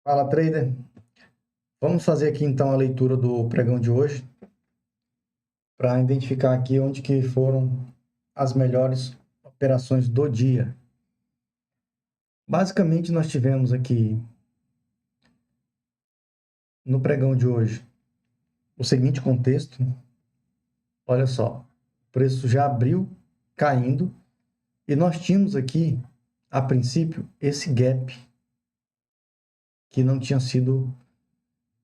Fala, trader. Vamos fazer aqui então a leitura do pregão de hoje para identificar aqui onde que foram as melhores operações do dia. Basicamente, nós tivemos aqui no pregão de hoje o seguinte contexto. Olha só, o preço já abriu caindo e nós tínhamos aqui, a princípio, esse gap que não tinha sido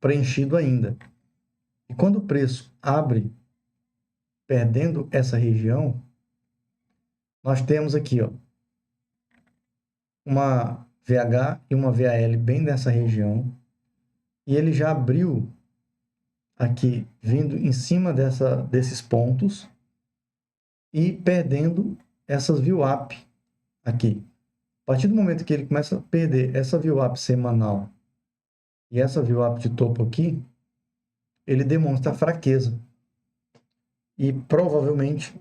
preenchido ainda. E quando o preço abre perdendo essa região, nós temos aqui, ó, uma VH e uma VAL bem nessa região, e ele já abriu aqui, vindo em cima desses pontos e perdendo essas VWAP aqui. A partir do momento que ele começa a perder essa VWAP semanal e essa VWAP de topo aqui, ele demonstra fraqueza. E provavelmente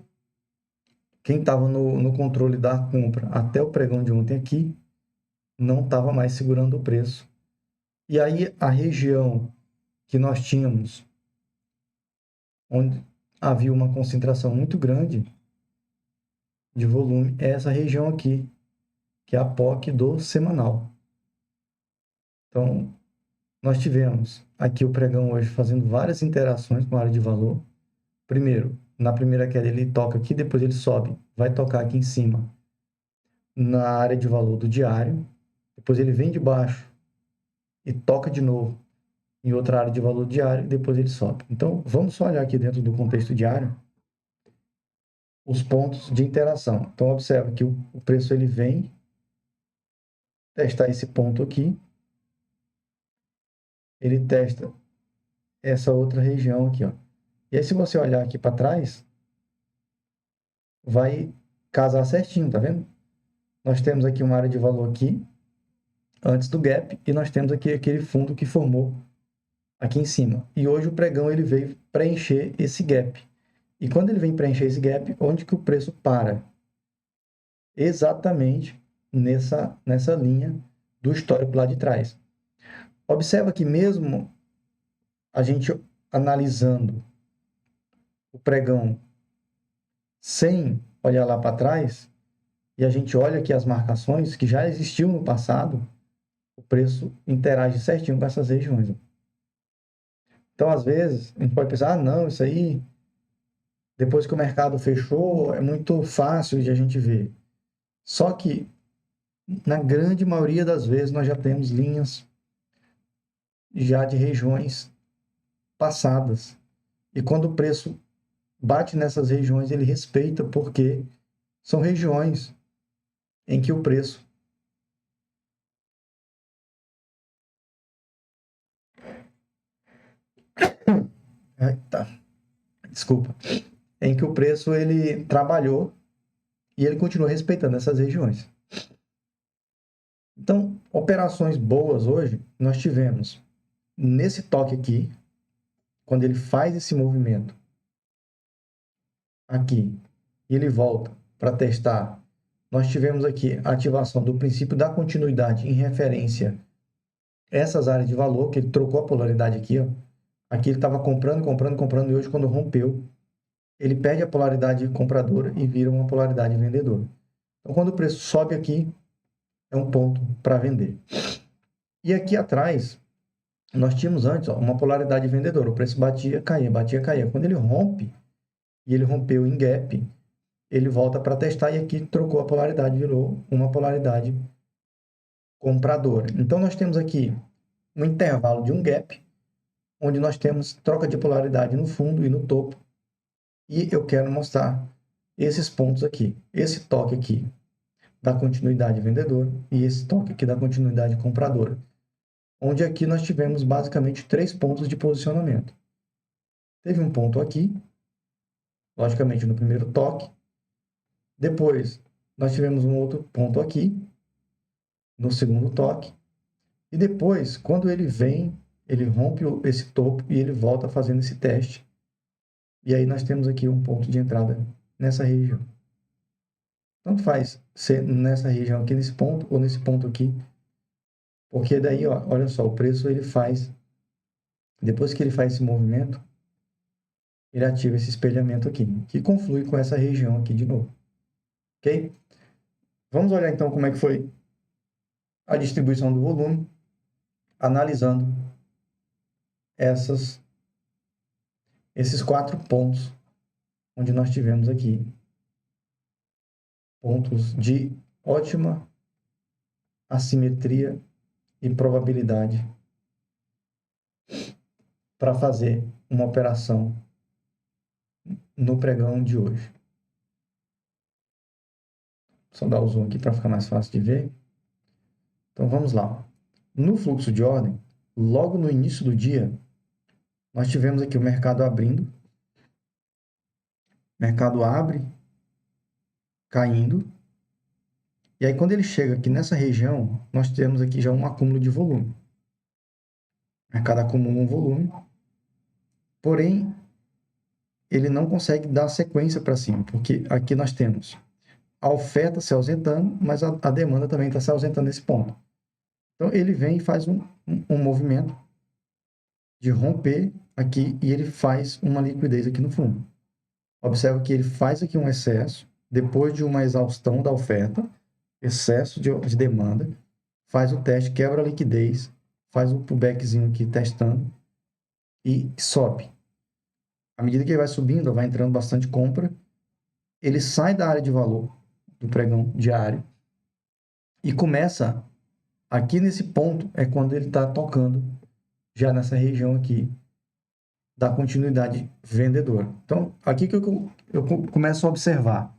quem estava no controle da compra até o pregão de ontem aqui não estava mais segurando o preço. E aí a região que nós tínhamos, onde havia uma concentração muito grande de volume, é essa região aqui, que é a POC do semanal. Então, nós tivemos aqui o pregão hoje fazendo várias interações com a área de valor. Primeiro, na primeira queda ele toca aqui, depois ele sobe, vai tocar aqui em cima na área de valor do diário, depois ele vem de baixo e toca de novo em outra área de valor diário, e depois ele sobe. Então, vamos só olhar aqui dentro do contexto diário os pontos de interação. Então, observa que o preço ele vem testar esse ponto aqui, ele testa essa outra região aqui, ó. E aí, se você olhar aqui para trás, vai casar certinho, tá vendo? Nós temos aqui uma área de valor aqui, antes do gap, e nós temos aqui aquele fundo que formou aqui em cima. E hoje o pregão ele veio preencher esse gap. E quando ele vem preencher esse gap, onde que o preço para? Exatamente nessa linha do histórico lá de trás. Observa que mesmo a gente analisando o pregão sem olhar lá para trás, e a gente olha aqui as marcações que já existiam no passado, o preço interage certinho com essas regiões. Então, às vezes, a gente pode pensar, não, isso aí, depois que o mercado fechou, é muito fácil de a gente ver. Só que, na grande maioria das vezes, nós já temos linhas já de regiões passadas. E quando o preço bate nessas regiões, ele respeita, porque são regiões em que o preço tá, desculpa, em que o preço ele trabalhou e ele continua respeitando essas regiões. Então, operações boas hoje, nós tivemos nesse toque aqui, quando ele faz esse movimento aqui, e ele volta para testar, nós tivemos aqui a ativação do princípio da continuidade em referência a essas áreas de valor, que ele trocou a polaridade aqui, ó. Aqui ele estava comprando, comprando, comprando, e hoje quando rompeu, ele perde a polaridade compradora e vira uma polaridade vendedora. Então, quando o preço sobe aqui, é um ponto para vender. E aqui atrás, nós tínhamos antes, ó, uma polaridade vendedora. O preço batia, caía, batia, caía. Quando ele rompe, e ele rompeu em gap, ele volta para testar e aqui trocou a polaridade, virou uma polaridade compradora. Então, nós temos aqui um intervalo de um gap, onde nós temos troca de polaridade no fundo e no topo. E eu quero mostrar esses pontos aqui. Esse toque aqui da continuidade vendedora e esse toque aqui da continuidade compradora. Onde aqui nós tivemos basicamente 3 pontos de posicionamento. Teve um ponto aqui, logicamente no primeiro toque. Depois nós tivemos um outro ponto aqui, no segundo toque. E depois, quando ele vem, ele rompe esse topo e ele volta fazendo esse teste. E aí nós temos aqui um ponto de entrada nessa região. Tanto faz ser nessa região aqui, nesse ponto, ou nesse ponto aqui, Porque daí, ó, olha só, o preço ele faz, depois que ele faz esse movimento, ele ativa esse espelhamento aqui, que conflui com essa região aqui de novo. Ok? Vamos olhar então como é que foi a distribuição do volume, analisando esses 4 pontos, onde nós tivemos aqui pontos de ótima assimetria e probabilidade para fazer uma operação no pregão de hoje. Só dar o zoom aqui para ficar mais fácil de ver. Então vamos lá. No fluxo de ordem, logo no início do dia, nós tivemos aqui o mercado abrindo, mercado abre, caindo, e aí quando ele chega aqui nessa região, nós temos aqui já um acúmulo de volume. O mercado acumula um volume, porém ele não consegue dar sequência para cima, porque aqui nós temos a oferta se ausentando, mas a demanda também está se ausentando nesse ponto. Então ele vem e faz um movimento de romper aqui e ele faz uma liquidez aqui no fundo. Observa que ele faz aqui um excesso, depois de uma exaustão da oferta, excesso de demanda, faz o teste, quebra a liquidez, faz o pullbackzinho aqui testando e sobe. À medida que ele vai subindo, vai entrando bastante compra, ele sai da área de valor do pregão diário e começa, aqui nesse ponto, é quando ele está tocando, já nessa região aqui, da continuidade vendedora. Então, aqui que eu começo a observar.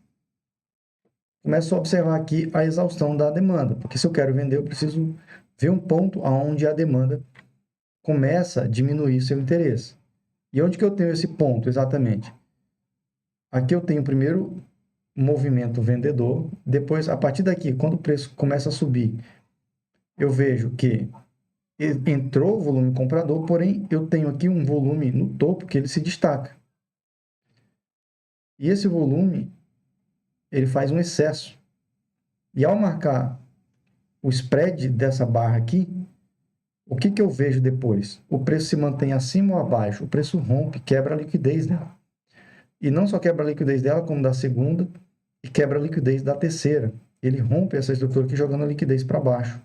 Começo a observar aqui a exaustão da demanda, porque se eu quero vender, eu preciso ver um ponto onde a demanda começa a diminuir seu interesse. E onde que eu tenho esse ponto exatamente? Aqui eu tenho primeiro movimento vendedor, depois, a partir daqui, quando o preço começa a subir, eu vejo que entrou o volume comprador, porém eu tenho aqui um volume no topo que ele se destaca. E esse volume, ele faz um excesso. E ao marcar o spread dessa barra aqui, o que que eu vejo depois? O preço se mantém acima ou abaixo? O preço rompe, quebra a liquidez dela. E não só quebra a liquidez dela, como da segunda, e quebra a liquidez da terceira. Ele rompe essa estrutura aqui, jogando a liquidez para baixo.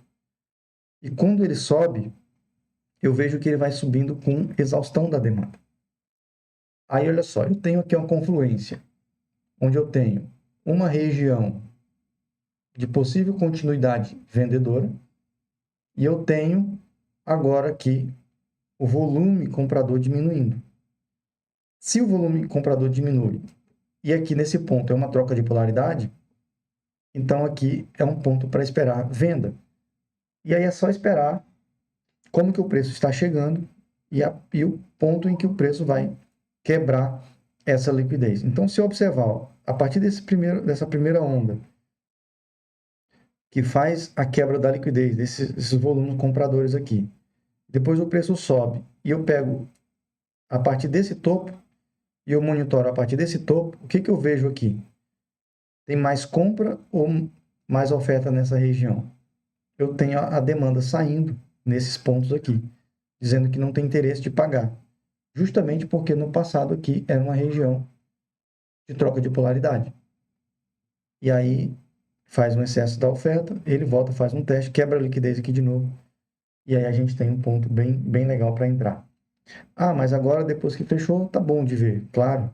E quando ele sobe, eu vejo que ele vai subindo com exaustão da demanda. Aí, olha só, eu tenho aqui uma confluência, onde eu tenho uma região de possível continuidade vendedora, e eu tenho agora aqui o volume comprador diminuindo. Se o volume comprador diminui, e aqui nesse ponto é uma troca de polaridade, então aqui é um ponto para esperar venda. E aí é só esperar como que o preço está chegando e o ponto em que o preço vai quebrar essa liquidez. Então, se eu observar, ó, a partir dessa primeira onda, que faz a quebra da liquidez, desses volumes compradores aqui, depois o preço sobe, e eu pego a partir desse topo, e eu monitoro a partir desse topo, o que que eu vejo aqui? Tem mais compra ou mais oferta nessa região? Eu tenho a demanda saindo nesses pontos aqui, dizendo que não tem interesse de pagar. Justamente porque no passado aqui era uma região de troca de polaridade. E aí faz um excesso da oferta, ele volta, faz um teste, quebra a liquidez aqui de novo. E aí a gente tem um ponto bem legal para entrar. Ah, mas agora depois que fechou, tá bom de ver, claro.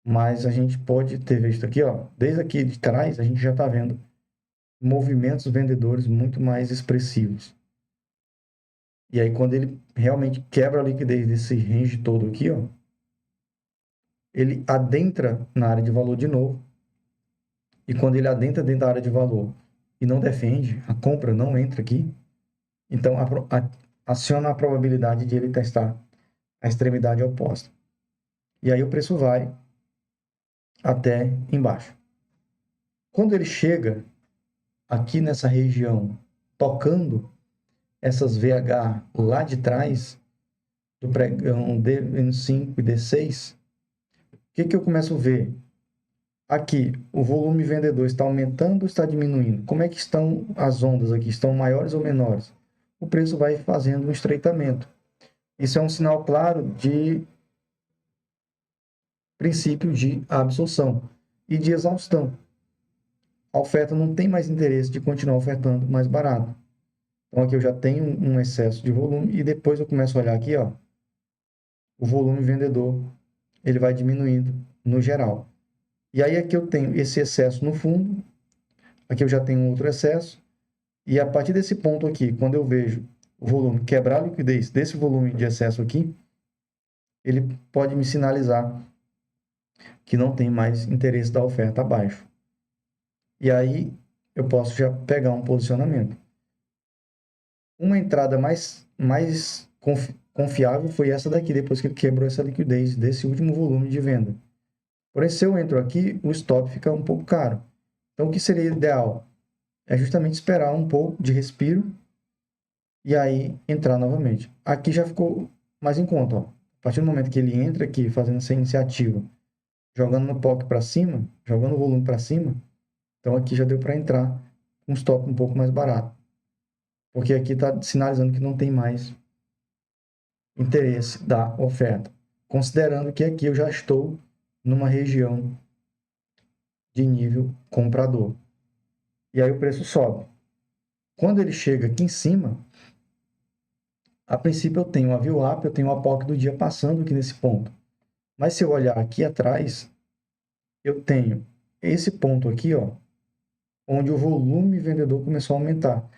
Mas a gente pode ter visto aqui, ó, desde aqui de trás, a gente já está vendo movimentos vendedores muito mais expressivos. E aí, quando ele realmente quebra a liquidez desse range todo aqui, ó, ele adentra na área de valor de novo. E quando ele adentra dentro da área de valor e não defende, a compra não entra aqui, então aciona a probabilidade de ele testar a extremidade oposta. E aí o preço vai até embaixo. Quando ele chega aqui nessa região, tocando essas VH lá de trás, do pregão D5 e D6, o que que eu começo a ver? Aqui, o volume vendedor está aumentando ou está diminuindo? Como é que estão as ondas aqui? Estão maiores ou menores? o preço vai fazendo um estreitamento. Isso é um sinal claro de princípio de absorção e de exaustão. A oferta não tem mais interesse de continuar ofertando mais barato. Então aqui eu já tenho um excesso de volume e depois eu começo a olhar aqui, ó, o volume vendedor, ele vai diminuindo no geral. E aí aqui eu tenho esse excesso no fundo, aqui eu já tenho outro excesso, e a partir desse ponto aqui, quando eu vejo o volume quebrar a liquidez desse volume de excesso aqui, ele pode me sinalizar que não tem mais interesse da oferta abaixo. E aí eu posso já pegar um posicionamento. Uma entrada mais confiável foi essa daqui, depois que ele quebrou essa liquidez desse último volume de venda. Porém, se eu entro aqui, o stop fica um pouco caro. Então, o que seria ideal? É justamente esperar um pouco de respiro e aí entrar novamente. Aqui já ficou mais em conta, ó. A partir do momento que ele entra aqui fazendo essa iniciativa, jogando no POC para cima, jogando o volume para cima, então aqui já deu para entrar com um stop um pouco mais barato. Porque aqui está sinalizando que não tem mais interesse da oferta. Considerando que aqui eu já estou numa região de nível comprador. E aí o preço sobe. Quando ele chega aqui em cima, a princípio eu tenho a VWAP, eu tenho a POC do dia passando aqui nesse ponto. Mas se eu olhar aqui atrás, eu tenho esse ponto aqui, ó, onde o volume vendedor começou a aumentar.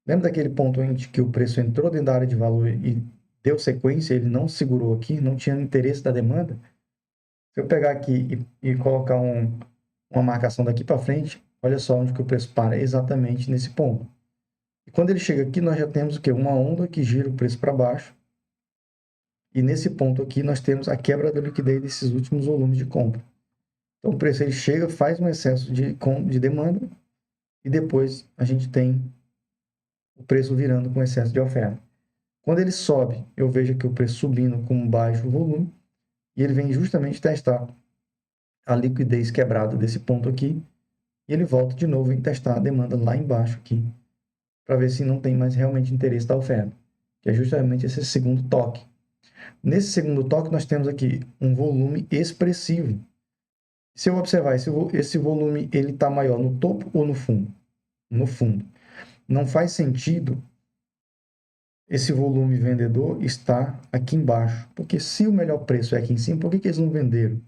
Lembra daquele ponto em que o preço entrou dentro da área de valor e deu sequência, ele não segurou aqui, não tinha interesse da demanda? Se eu pegar aqui e colocar uma marcação daqui para frente, olha só onde que o preço para, exatamente nesse ponto. E quando ele chega aqui, nós já temos o quê? Uma onda que gira o preço para baixo. E nesse ponto aqui, nós temos a quebra da liquidez desses últimos volumes de compra. Então, o preço ele chega, faz um excesso de demanda e depois a gente tem o preço virando com excesso de oferta. Quando ele sobe, eu vejo aqui o preço subindo com um baixo volume e ele vem justamente testar a liquidez quebrada desse ponto aqui e ele volta de novo em testar a demanda lá embaixo aqui para ver se não tem mais realmente interesse da oferta, que é justamente esse segundo toque. Nesse segundo toque, nós temos aqui um volume expressivo. Se eu observar, esse volume ele está maior no topo ou no fundo? No fundo. Não faz sentido esse volume vendedor estar aqui embaixo, porque se o melhor preço é aqui em cima, por que eles não venderam?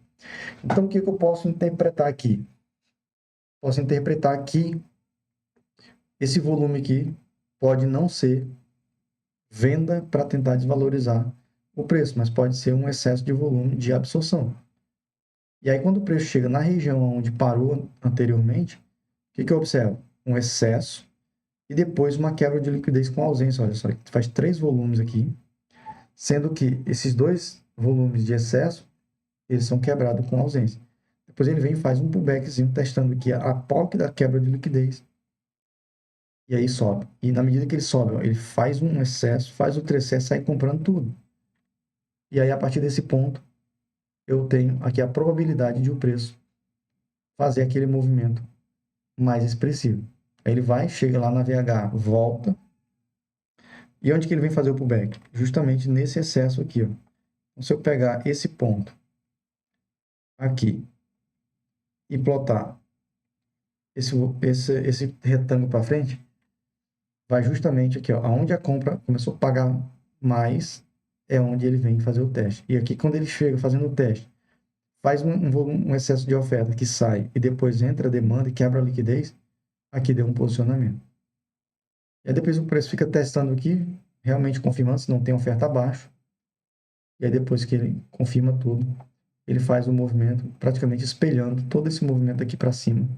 Então, o que eu posso interpretar aqui? Posso interpretar que esse volume aqui pode não ser venda para tentar desvalorizar o preço, mas pode ser um excesso de volume de absorção. E aí, quando o preço chega na região onde parou anteriormente, o que eu observo? Um excesso e depois uma quebra de liquidez com ausência. Olha só, faz 3 volumes aqui, sendo que esses 2 volumes de excesso, eles são quebrados com ausência. Depois ele vem e faz um pullbackzinho, testando aqui a POC da quebra de liquidez. E aí sobe. E na medida que ele sobe, ó, ele faz um excesso, faz outro excesso, sai comprando tudo. E aí, a partir desse ponto, eu tenho aqui a probabilidade de o preço fazer aquele movimento mais expressivo. Aí ele vai, chega lá na VH, volta. E onde que ele vem fazer o pullback? Justamente nesse excesso aqui, ó. Então, se eu pegar esse ponto aqui e plotar esse retângulo para frente, vai justamente aqui, ó, aonde a compra começou a pagar mais, é onde ele vem fazer o teste. E aqui, quando ele chega fazendo o teste, faz um excesso de oferta que sai e depois entra a demanda e quebra a liquidez, aqui deu um posicionamento. E aí depois o preço fica testando aqui, realmente confirmando se não tem oferta abaixo. E aí depois que ele confirma tudo, ele faz o movimento praticamente espelhando todo esse movimento aqui para cima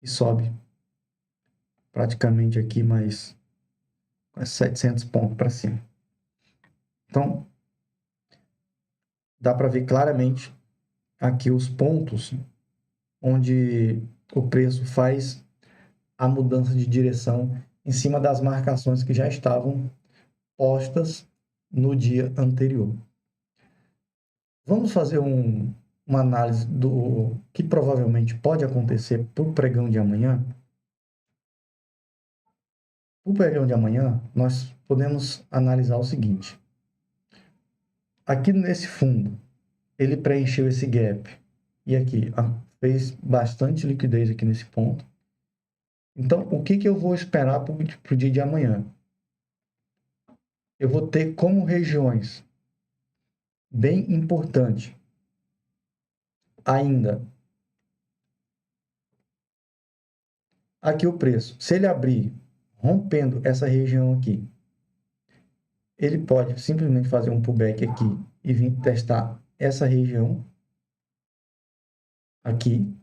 e sobe praticamente aqui mais 700 pontos para cima. Então, dá para ver claramente aqui os pontos onde o preço faz a mudança de direção em cima das marcações que já estavam postas no dia anterior. Vamos fazer uma análise do que provavelmente pode acontecer para o pregão de amanhã? o pregão de amanhã, nós podemos analisar o seguinte. Aqui nesse fundo, ele preencheu esse gap. E aqui, fez bastante liquidez aqui nesse ponto. Então, o que eu vou esperar para o dia de amanhã? Eu vou ter como regiões bem importante ainda aqui o preço. Se ele abrir rompendo essa região aqui, ele pode simplesmente fazer um pullback aqui e vir testar essa região aqui.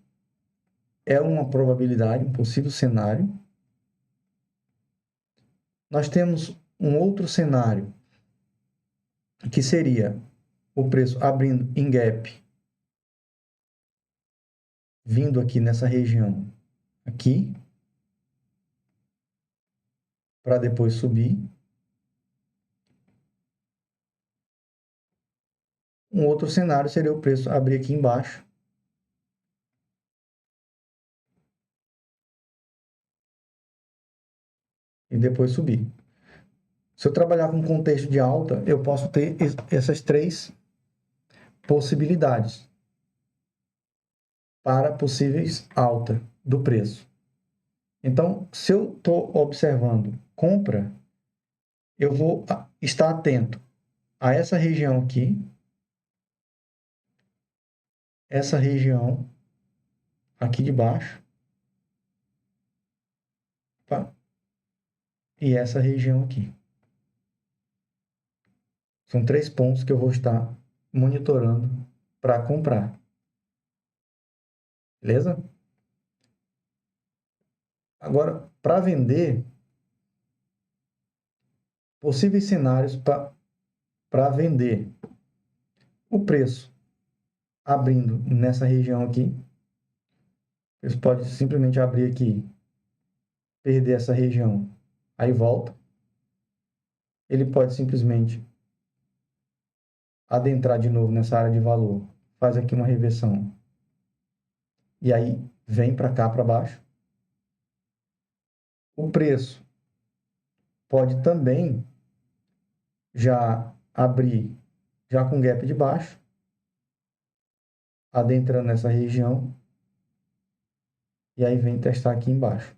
É uma probabilidade, um possível cenário. Nós temos um outro cenário, que seria o preço abrindo em gap, vindo aqui nessa região aqui, para depois subir. Um outro cenário seria o preço abrir aqui embaixo e depois subir. Se eu trabalhar com contexto de alta, eu posso ter essas três possibilidades para possíveis alta do preço. Então, se eu estou observando compra, eu vou estar atento a essa região aqui, essa região aqui de baixo, tá? E essa região aqui. São 3 pontos que eu vou estar monitorando para comprar. Beleza? Agora, para vender, possíveis cenários para vender. O preço abrindo nessa região aqui. Você pode simplesmente abrir aqui, perder essa região, aí volta. Ele pode simplesmente adentrar de novo nessa área de valor, faz aqui uma reversão e aí vem para cá, para baixo. O preço pode também já abrir já com gap de baixo, adentrando nessa região e aí vem testar aqui embaixo.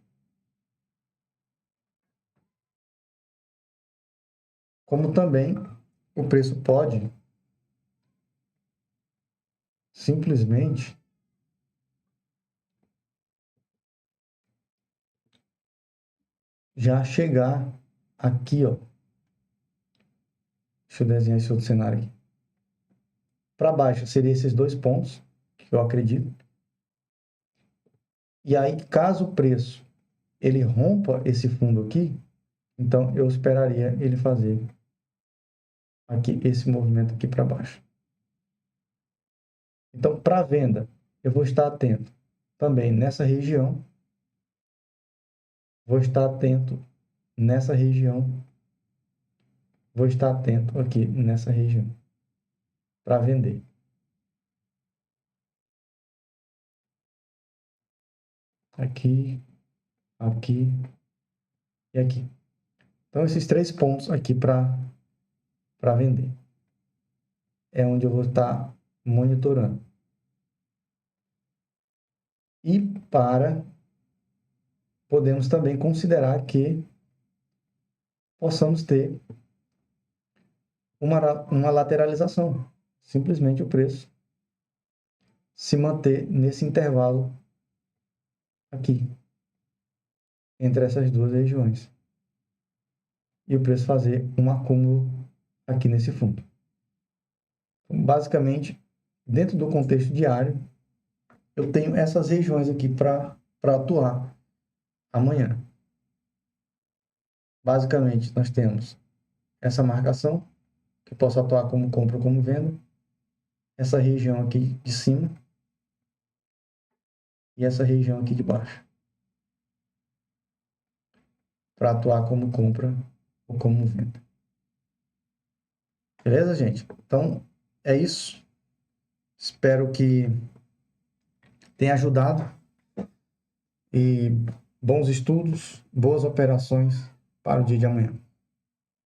Como também o preço pode simplesmente já chegar aqui, ó. Deixa eu desenhar esse outro cenário aqui. Para baixo seria esses 2 pontos, que eu acredito. E aí, caso o preço ele rompa esse fundo aqui, então eu esperaria ele fazer aqui esse movimento aqui para baixo. Então, para venda, eu vou estar atento também nessa região. Vou estar atento nessa região. Vou estar atento aqui nessa região para vender. Aqui, aqui e aqui. Então, esses 3 pontos aqui para vender. É onde eu vou estar monitorando. E podemos também considerar que possamos ter uma lateralização. Simplesmente o preço se manter nesse intervalo aqui, entre essas duas regiões. E o preço fazer um acúmulo aqui nesse fundo. Então, basicamente, dentro do contexto diário, eu tenho essas regiões aqui para atuar amanhã. Basicamente, nós temos essa marcação, que posso atuar como compra ou como venda, essa região aqui de cima e essa região aqui de baixo, para atuar como compra ou como venda. Beleza, gente? Então, é isso. Espero que tenha ajudado. E bons estudos, boas operações para o dia de amanhã.